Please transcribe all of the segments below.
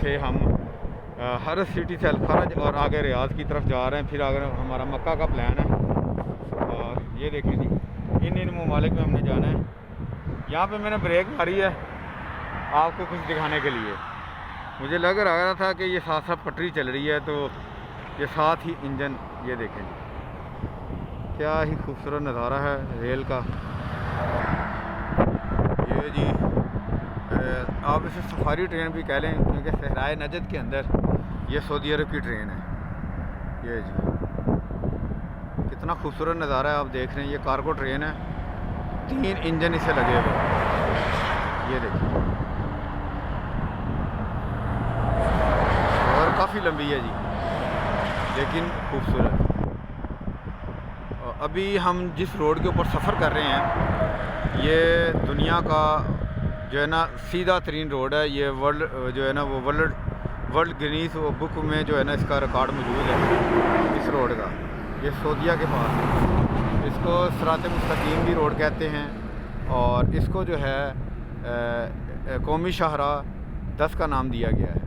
से हम हरस सिटी से अल-फरज और आगे रियाद की तरफ जा रहे हैं। फिर आगे हमारा मक्का का प्लान है। और ये देखें जी, इन ममालिक में हमने जाना है। यहाँ पे मैंने ब्रेक मारी है आपको कुछ दिखाने के लिए। मुझे लग रहा था कि ये साथ साथ पटरी चल रही है, तो ये साथ ही इंजन, ये देखें क्या ही खूबसूरत नज़ारा है रेल का। ये जी आप इसे सफारी ट्रेन भी कह लें, क्योंकि सहराए नजद के अंदर ये सऊदी अरब की ट्रेन है। ये जी कितना खूबसूरत नज़ारा है, आप देख रहे हैं। ये कार्गो ट्रेन है, 3 इंजन इसे लगे हुए। ये देखिए, और काफ़ी लंबी है जी, लेकिन खूबसूरत। अभी हम जिस रोड के ऊपर सफ़र कर रहे हैं, ये दुनिया का जो है ना सीधा तरीन रोड है। ये वर्ल्ड जो है ना वो वर्ल्ड गिनीज बुक में जो है ना इसका रिकॉर्ड मौजूद है इस रोड का। ये सऊदीया के पास है। इसको सिरात मुस्तकीम भी रोड कहते हैं, और इसको जो है कौमी शाहरा 10 का नाम दिया गया है।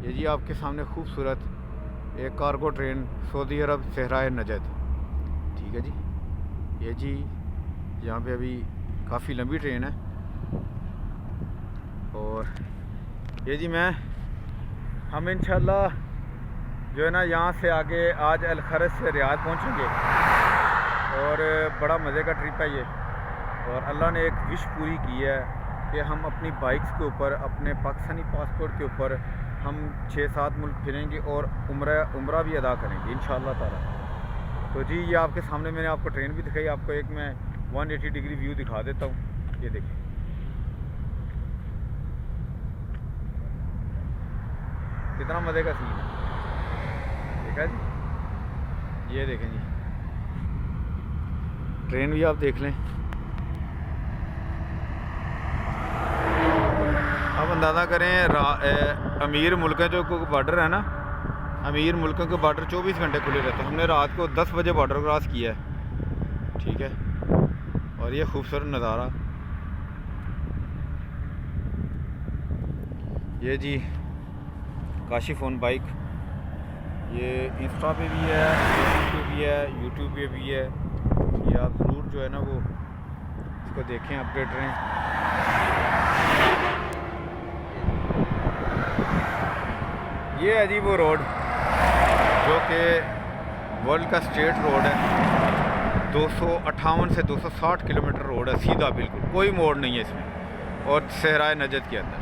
ये जी आपके सामने खूबसूरत एक कार्गो ट्रेन सऊदी अरब सहराए नजद, ठीक है जी। ये जी यहाँ पे अभी काफ़ी लंबी ट्रेन है। और ये जी हम इंशाल्लाह जो है ना यहाँ से आगे आज अल-खरज से रियाद पहुँचेंगे, और बड़ा मज़े का ट्रिप है ये। और अल्लाह ने एक विश पूरी की है कि हम अपनी बाइक्स के ऊपर, अपने पाकिस्तानी पासपोर्ट के ऊपर हम 6-7 मुल्क फिरेंगे और उम्रा भी अदा करेंगे इंशाअल्लाह ताला। तो जी ये आपके सामने मैंने आपको ट्रेन भी दिखाई, आपको एक मैं 180 डिग्री व्यू दिखा देता हूँ। ये देखिए, कितना मज़े का सीन है, देखा जी। ये देखें जी, ट्रेन भी आप देख लें। अब अंदाज़ा करें अमीर मुल्कों जो बॉर्डर है ना, अमीर मुल्कों के बॉर्डर 24 घंटे खुले रहते हैं। हमने रात को 10 बजे बॉर्डर क्रॉस किया है, ठीक है। और ये खूबसूरत नज़ारा, ये जी काशिफ़ बाइक, ये इंस्टा पे भी है, फेसबुक पे भी है, यूट्यूब पे भी है। ये आप ज़रूर जो है ना वो इसको देखें, अपडेट रहें। ये है जी वो रोड जो कि वर्ल्ड का स्टेट रोड है। 258 से 260 किलोमीटर रोड है, सीधा बिल्कुल, कोई मोड़ नहीं है इसमें, और सहराए नजद के अंदर।